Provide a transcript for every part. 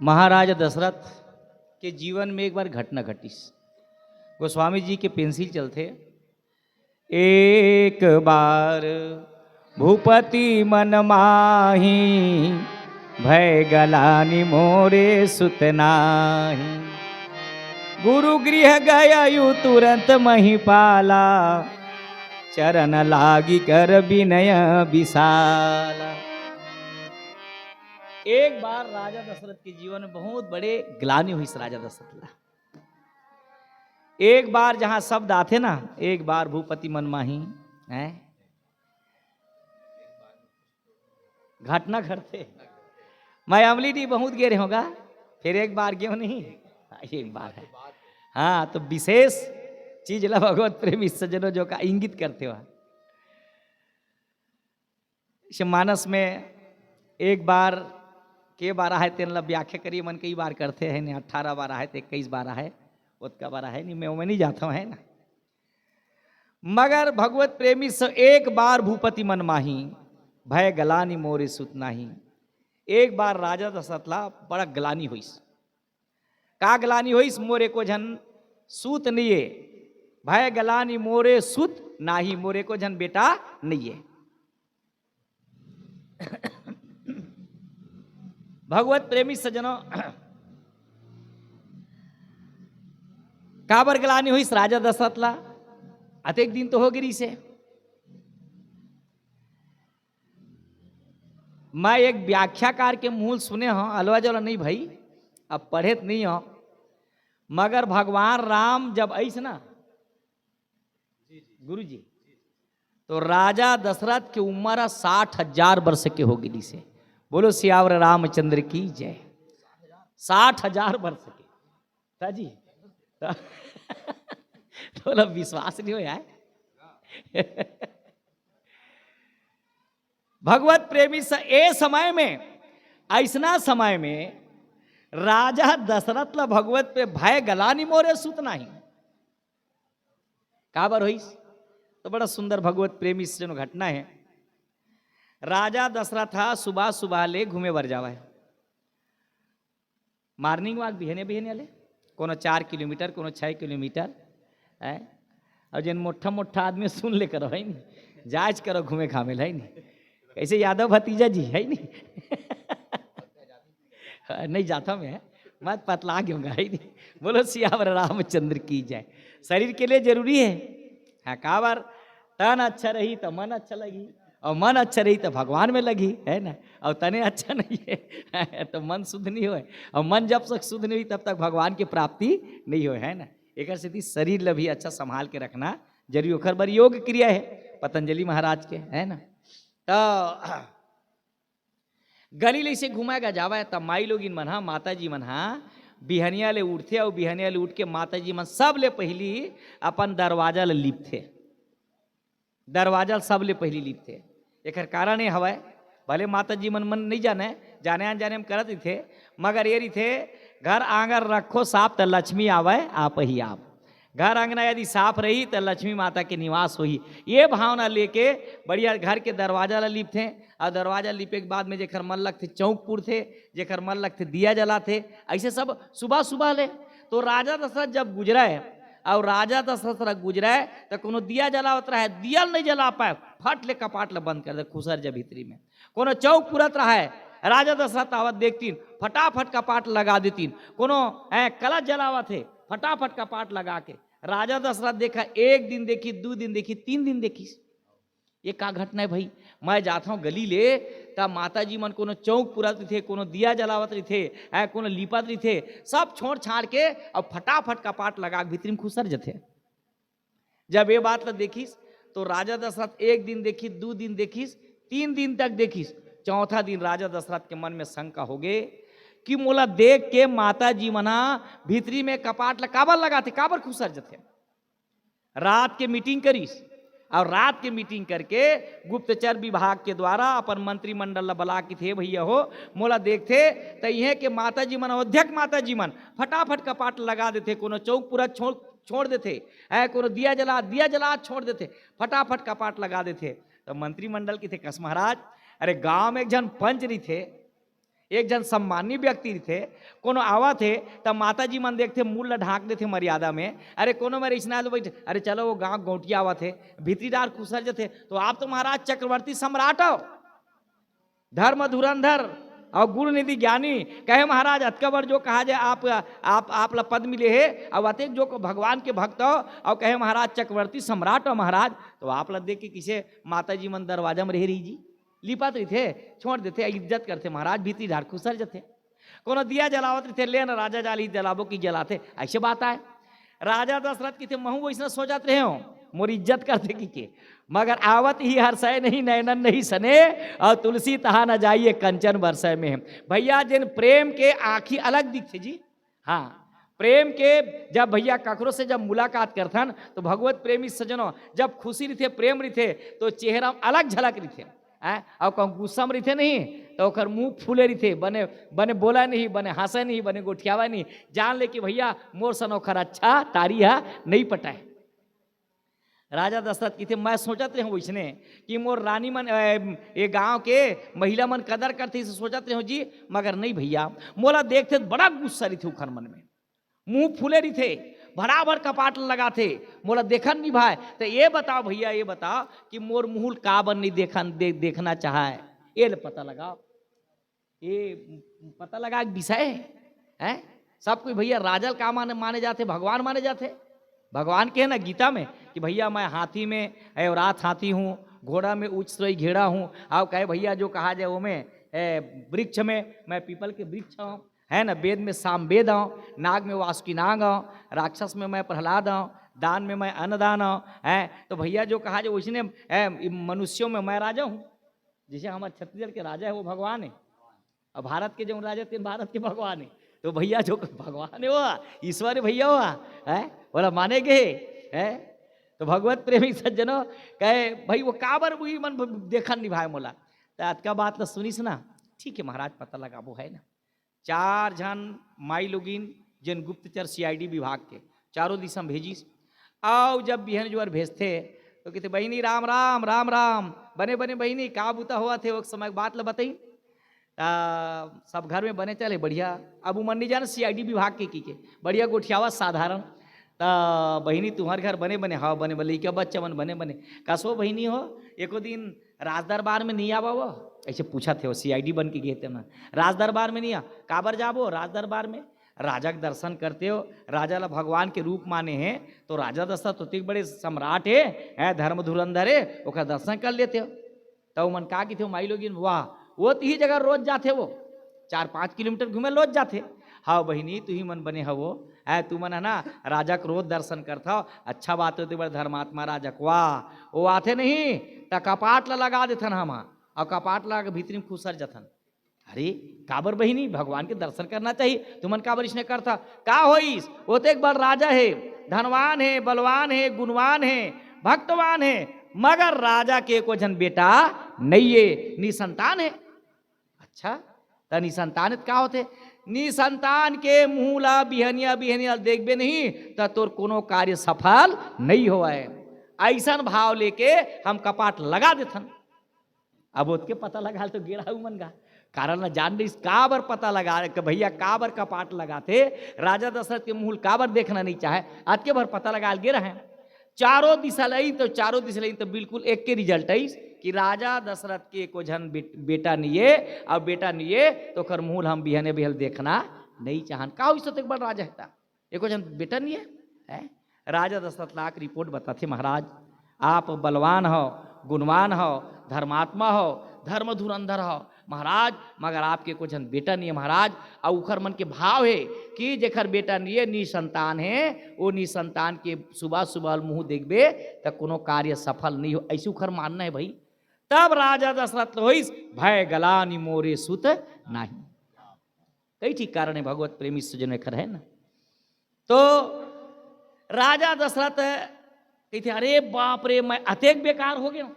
महाराजा दशरथ के जीवन में एक बार घटना घटी। गोस्वामी जी के पेंसिल चलते। एक बार भूपति मन माही, भय गलानी मोरे सुतनाही। गुरु गृह गयु तुरंत महिपाला, चरण लागी कर विनय विशाला। एक बार राजा दशरथ के जीवन में बहुत बड़े ग्लानि हुई। राजा दशरथ ला एक बार जहां शब्द आते ना, एक बार भूपति मन माही है, घटना घटते। मैं अमली डी बहुत गिरे होगा, फिर एक बार क्यों नहीं, एक बार है। हाँ, तो विशेष चीज ला भगवत प्रेमी सज्जनों जो का इंगित करते हो। मानस में एक बार के बार है तेन ला व्याख्या करिए, मन कई बार करते हैं नहीं, 18 बार है तो 21 बार है, उतका बार है नहीं, मैं नहीं जाता हूँ है ना। मगर भगवत प्रेमी से एक बार भूपति मन माही, भय गलानी मोरे सुत नाही। एक बार राजा दशरथ ला बड़ा गलानी हुई। का गलानी हुई? मोरे को झन सूत नहीं है, भय गलानी मोरे सुत नाही, मोरे को झन बेटा नहीं है। भगवत प्रेमी सज्जनों, काबर गलानी हुई राजा दशरथ ला? अतेक दिन तो हो गिरी से। मैं एक व्याख्याकार के मूल सुने हो, अलवा जला नहीं भाई, अब पढ़े तो नहीं हो, मगर भगवान राम जब ऐसे ना गुरु जी, तो राजा दशरथ की उम्र 60,000 वर्ष के हो गिरी से। बोलो सियावर रामचंद्र की जय। 60,000 वर्ष के ताजी तो विश्वास नहीं हो यार। भगवत प्रेमी से ए समय में, ऐसना समय में राजा दशरथ ला भगवत पे भय गलानी मोरे सुत नहीं। काबर हुई? तो बड़ा सुंदर भगवत प्रेमी से जो घटना है। राजा दशरथ सुबह सुबह ले घूमे बर जावा है, मॉर्निंग वॉक बिहने बिहने ले, कोनो 4 किलोमीटर, कोनो 6 किलोमीटर है। और जिन मोटा मोटा आदमी सुन ले करो है नहीं, जांच करो घूमे घामे है नहीं, कैसे यादव भतीजा जी है नहीं। नहीं जाता मैं, मत पतला क्योंगा है नहीं। बोलो सियावर रामचंद्र की जय। शरीर के लिए जरूरी है, हाँ, काबर तन अच्छा रही तो मन अच्छा लगी, और मन अच्छा रही तो भगवान में लगी है ना। और तने अच्छा नहीं है तो मन शुद्ध नहीं होए, और मन जब तक शुद्ध नहीं हुई तब तक भगवान की प्राप्ति नहीं होए है ना। एक स्थिति शरीर ला भी अच्छा संभाल के रखना जरूरी। ओखर बर योग क्रिया है पतंजलि महाराज के है ना। तो गली ले से घुमाएगा जावा, तब माई लोग इन मन, माता जी मन बिहनिया ले उठते, और बिहनिया ले उठ के माता जी मन सब ले पहली अपन दरवाजा ले लिपथे। दरवाजा सब ले पहली लिपथे। एक कारण ये हवा, भले माता जी मन नहीं जाने, जाने अनजाने में करत थे, मगर ये रही थे घर आंगन रखो साफ तो लक्ष्मी आवे आप ही आप। घर आंगना यदि साफ रही तो लक्ष्मी माता के निवास होई। ये भावना लेके बढ़िया घर के दरवाजा ला लिपथे। और दरवाजा लिपे के बाद में जेखर मन लगते चौक पुरथे, जेखर मन लगते दिया जलाते, ऐसे सब सुबह सुबह ले। तो राजा दशरथ जब गुजरा है, और राजा दशरथ गुजरा है तो कोनो दिया जलावत रहा है, दिया नहीं जला पाए, फट ले कपाट ला बंद कर दे खुसर जब भीतरी में। कोनो चौक पुरत रहा है, राजा दशरथ आवत देखतीन, फटाफट कपाट लगा देतीन। कोनो कलश जलावत है, फटाफट कपाट लगा के। राजा दशरथ देखा, एक दिन देखी, 2 दिन देखी, 3 दिन देखी। ये का घटना है भाई? मैं जाता हूँ गली ले, तब माता जी मन कोनो चौक पुरत थे, कोनो दिया जलावत रही थे, कोनो लिपत रही थे, सब छोड़ छाड़ के और फटाफट कपाट लगा के भीतरी में खुसर जथे। जब ये बात ला देखीस तो राजा दशरथ 1 दिन देखी, 2 दिन देखीस, 3 दिन तक देखीस। चौथा दिन राजा दशरथ के मन में शंका हो गए कि मोला देख के माता जी मना भीतरी में कपाट काबर लगाते, काबर खुसर जथे। रात के मीटिंग करीस, और रात के मीटिंग करके गुप्तचर विभाग के द्वारा अपन मंत्रिमंडल बुला के थे, भैया हो मोला देखते तो यह के माता जी मन, अध्यक्ष माता जी मन फटाफट कपाट लगा देते, कोनो चौक पूरा छोड़ देते, कोनो दिया जला छोड़ देते, फटाफट कपाट लगा देते। तो मंत्रिमंडल के थे कस महाराज, अरे गांव में एक जन पंच नहीं थे, एक जन सम्मानी व्यक्ति थे, कोनो आवा थे तब माता जी मन देखते मूल ढाक देते मर्यादा में। अरे कोनो मेरे स्नान तो बैठे, अरे चलो वो गांव गोटिया आवा थे, भीतरी डार कुसर जते, तो आप तो महाराज चक्रवर्ती सम्राट हो, धर्म धुरंधर और गुरु निधि ज्ञानी। कहे महाराज अतकबर जो कहा जाए आप ला पद मिले है, और अतेक जो भगवान के भक्त हो, और कहे महाराज चक्रवर्ती सम्राट हो महाराज, तो आप ला देख के किसे माता जी मन दरवाजा में रह रही जी लिपात रही थे, छोड़ देते, इज्जत करते महाराज, भीतरी ढार खुसर जाते। कोनो दिया जलावत रही थे, ले न राजा जाली जलाबो की जलाते, ऐसे बात है। राजा दशरथ की थे महू वैसे सो जाते रहे हो, मोर इज्जत करते की के, मगर आवत ही हर्षय नहीं नैनन नहीं सने, और तुलसी तहा न जाइए कंचन बरसय में। भैया जिन प्रेम के आँखी अलग दिखते जी, हाँ प्रेम के जब भैया ककरो से जब मुलाकात करथन तो भगवत प्रेमी सजनों जब खुशी रही थे, प्रेम रही थे, तो चेहरा अलग झलक रही थे, और कहूँ गुस्सा में रही थे नहीं तो ओकर मुंह फूले रही थे, बने बने बोला नहीं, बने हंसे नहीं, बने गोठियावा नहीं, जान ले कि भैया मोर सनोखर अच्छा तारी है नहीं पटाए। राजा दशरथ की थे, मैं सोचत रहे हूँ वैसने कि मोर रानी मन ये गांव के महिला मन कदर करते सोचत रहे हो जी, मगर नहीं भैया मोला देखते बड़ा गुस्सा रही थे उखर मन में, मुंह फूले रही थे, बराबर कपाट लगा थे, मोला देखन नहीं भाई। तो ये बताओ भैया, ये बताओ कि मोर मुहुल काबर नहीं देखना चाहा है, ये पता लगाओ, ये पता लगा विषय है। सब कोई भैया राजल का माने जाते, भगवान माने जाते। भगवान के है ना गीता में कि भैया मैं हाथी में रात हाथी हूँ, घोड़ा में उच्च श्रेय घेड़ा हूँ, आओ कहे भैया जो कहा जाए वो में वृक्ष में मैं पीपल के वृक्ष हूँ, है ना, वेद में साम वेद हूँ, नाग में वासुकी नाग हूँ, राक्षस में मैं प्रहलाद हूँ, दान में मैं अन्नदान हूँ, है तो भैया जो कहा जाए वैसने मनुष्यों में मैं राजा हूँ। जैसे हमारे छत्तीसगढ़ के राजा है वो भगवान है, और भारत के जो राजा थे भारत के भगवान है, तो भैया जो भगवान है वो ईश्वर है भैया हुआ है, बोला मानेगे है। तो भगवत प्रेमी सज्जनों कहे भाई वो काबर वही मन देखन निभाए मोला, तो आज का बात ना सुनीस ना, ठीक है महाराज पता लगा वो है ना। 4 जन माई लोगिन जिन गुप्तचर CID विभाग के चारों दिशा में भेजीस, आओ जब बिहन जुआर भेजते तो कहते बहनी राम राम राम राम, बने बने बहनी का बुता हुआ थे वो समय बात ला बताई। सब घर में बने चले बढ़िया, अब उमर नहीं जाना CID विभाग के बढ़िया गोठियावा साधारण, बहनी तुम्हारे घर बने बने, हाँ बने बने, क्या बच्चा मन बने बने, कसो बहनी हो एको दिन राज दरबार में नहीं आवा वो, ऐसे पूछा थे वो CID बन के गए थे ना, राज दरबार में नहीं आ, काबर जाबो राज दरबार में, राजा के दर्शन करते हो, राजा ला भगवान के रूप माने हैं, तो राजा दशरथ तो बड़े सम्राट है धर्म धुरंधर है, ओका दर्शन कर लेते हो। तो मन का थे माई लोगिन वाह वो तो ही जगह रोज जाते, वो 4-5 किलोमीटर घूमे रोज जाते। हाँ बहिनी तू ही मन बने हो तू मन है ना राजा को रोज दर्शन करता हो, अच्छा बात होती बड़े धर्मात्मा राजा को, वाह वो आते नहीं तो कपाट ला लगा देथन हम, और कपाट लगा के भीतरी में खुसर जथन। अरे काबर बहिनी भगवान के दर्शन करना चाहिए, तुमन काबर इसने करता का होइस, वो तो एक बार राजा है, धनवान है, बलवान है, गुणवान है, भक्तवान है, मगर राजा के को जन बेटा नहीं है, निसंतान है। अच्छा तो निसंतान का होते, निसंतान के मुहला बिहनिया बिहनिया देखबे नहीं तो तोर कोनो कार्य सफल नहीं हुआ है। ऐसा भाव लेके हम कपाट लगा देथन। अब उसके पता लगा तो गिरा मन गा कारण न जान रही काबर पता लगा कि भैया काबर कपाट लगाते, राजा दशरथ के मुहल काबर देखना नहीं चाहे, आज के भर पता लगा गिरा है। चारों दिशा लई तो बिल्कुल एक के रिजल्ट है कि राजा दशरथ के को जन बेटा नहीं है, और बेटा नहीं है तो कर मूल हम बिहने बिहल देखना नहीं चाहन का तो एक बार राजा है एक जन बेटा नहीं है। राजा दशरथ लाख रिपोर्ट बताते महाराज आप बलवान हो, गुणवान हो, धर्मात्मा हो, धर्म धुरंधर हो महाराज, मगर आपके को जन बेटा नहीं है महाराज। और उखर मन के भाव है कि जेखर बेटा नहीं है निसंतान है, वो निसंतान के सुबह सुबह मुंह देखबे तो कोनो कार्य सफल नहीं हो, ऐसे उखर मानना है भाई। तब राजा दशरथ होइस भय गलानी मोरे सुत नहीं, कई ठीक कारण है भगवत प्रेमी सजन खर है ना। तो राजा दशरथ कहते अरे बाप रे मैं अतेक बेकार हो गया,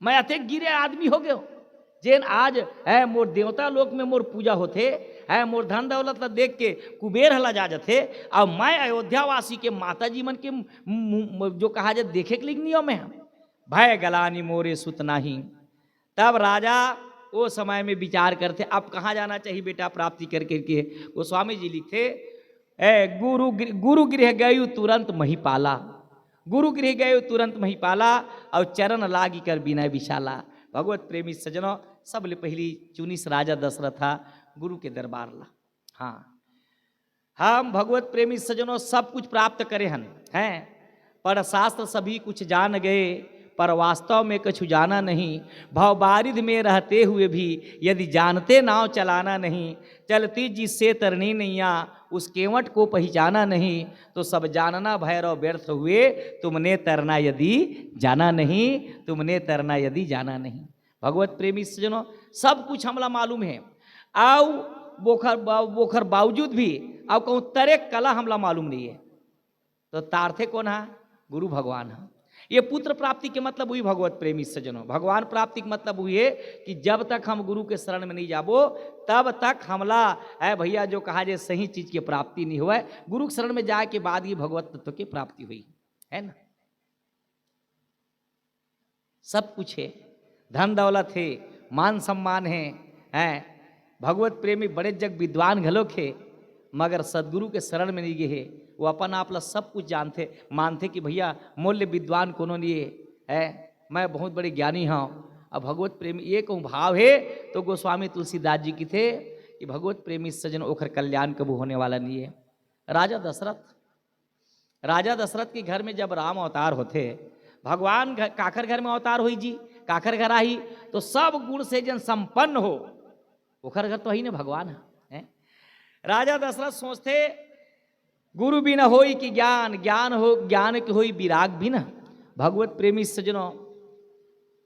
मैं अतेक गिरे आदमी हो गया, जेन आज है मोर देवता लोक में मोर पूजा होते है, मोर धन दौलत ला देख के कुबेर हला जा जाते, और मैं अयोध्यावासी के माता जी मन के जो कहा जाए देखे के लिए नहीं हो मैं भय गलानी मोरे सुत नाही। तब राजा वो समय में विचार करते अब कहाँ जाना चाहिए बेटा प्राप्ति करके के। गोस्वामी जी लिखते गुरु गृह गयु तुरंत महिपाला, गुरु गृह गयु तुरंत महिपाला, और चरण लागी कर बिना विशाला। भगवत प्रेमी सजनों, सबले पहली चुनिस राजा दशरथ था गुरु के दरबार ला। हाँ, हम भगवत प्रेमी सजनों सब कुछ प्राप्त करे हैं, पर शास्त्र सभी कुछ जान गए, पर वास्तव में कछु जाना नहीं। भव बारिध में रहते हुए भी यदि जानते नाव चलाना नहीं, चलती जिससे तरनी नैया उस केवट को पहचाना नहीं, तो सब जानना भैरव व्यर्थ हुए, तुमने तरना यदि जाना नहीं, तुमने तरना यदि जाना नहीं। भगवत प्रेमी सजनों, सब कुछ हमला मालूम है, आओ बोखर बावजूद भी आओ कहूँ तरे कला हमला मालूम नहीं है, तो तारथे कौन है? गुरु भगवान है। ये पुत्र प्राप्ति के मतलब हुई भगवत प्रेमी सजनों, भगवान प्राप्ति के मतलब हुई है कि जब तक हम गुरु के शरण में नहीं जाबो तब तक हमला है भैया जो कहा जाए सही चीज की प्राप्ति नहीं हुआ है। गुरु के शरण में जाए के बाद ही भगवत तत्व की प्राप्ति हुई है ना। सब कुछ है, धन दौलत है, मान सम्मान है, भगवत प्रेमी बड़े जग विद्वान घलोक है, मगर सदगुरु के शरण में नहीं गए है। वो अपन आप सब कुछ जानते मानते कि भैया मूल्य विद्वान कोनो नहीं है, मैं बहुत बड़े ज्ञानी हूँ। अब भगवत प्रेमी ये कहूँ भाव है तो गोस्वामी तुलसीदास जी की थे कि भगवत प्रेमी सजन ओखर कल्याण कबू होने वाला नहीं है। राजा दशरथ के घर में जब राम अवतार होते, भगवान काखर घर में अवतार हुई जी, काखर घर आई तो सब गुण से जन संपन्न हो, ओखर घर तो ही ना भगवान है। राजा दशरथ सोचते गुरु बिना होई कि ज्ञान, ज्ञान हो ज्ञान के होई विराग बिना। भगवत प्रेमी सजनों,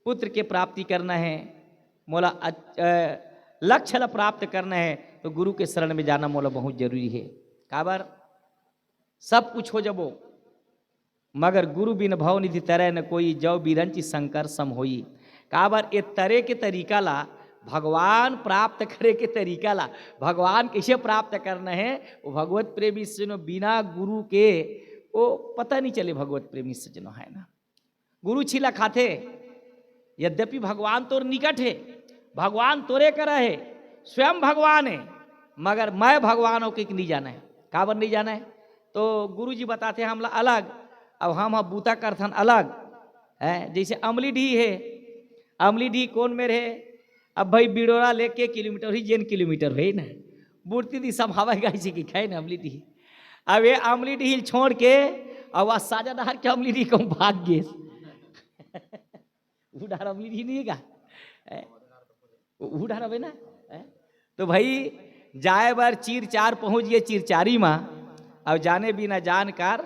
पुत्र के प्राप्ति करना है, मोला लक्ष्य प्राप्त करना है तो गुरु के शरण में जाना मोला बहुत जरूरी है। काबर सब कुछ हो जबो, मगर गुरु बिन भव निधि तरह न कोई, जव बिरंची शंकर सम होई। काबर ये तरह के तरीका ला, भगवान प्राप्त करे के तरीका ला, भगवान कैसे प्राप्त करना है वो भगवत प्रेमी सजनों बिना गुरु के वो पता नहीं चले। भगवत प्रेमी सजनों है ना, गुरु छिला खाते, यद्यपि भगवान तोर निकट है, भगवान तोरे करा है, स्वयं भगवान है, मगर मैं भगवान हो के नहीं जाना है। काबर नहीं जाना है तो गुरु जी बताते हैं हमला अलग, अब हम बूता करथन अलग है। जैसे अमली डी है, अमली डी कौन में रहे, अब भाई बिडोरा लेके किलोमीटर ही जेन किलोमीटर है ना, बुढ़ती दी सब हवा गाई की खाए ना अमली डी। अब ये अमली डी छोड़ के अब वह साजादार के अमली डी कहूँ भाग गए उड़ार अमली डी नहीं का उड़ार अब ना। तो भाई जाए बार चीर चार पहुँच गए चिरचारी माँ, अब जाने बिना जानकार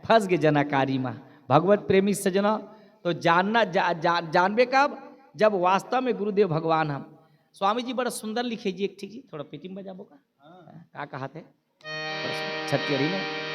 फंस गए जनाकारी माँ। भगवत प्रेमी सजना तो जानना जानबे कब, जब वास्तव में गुरुदेव भगवान हम। स्वामी जी बड़ा सुंदर लिखे जी एक ठीक जी, थोड़ा पेटी में बजाबो का कहा थे छत्तीसगढ़ी में।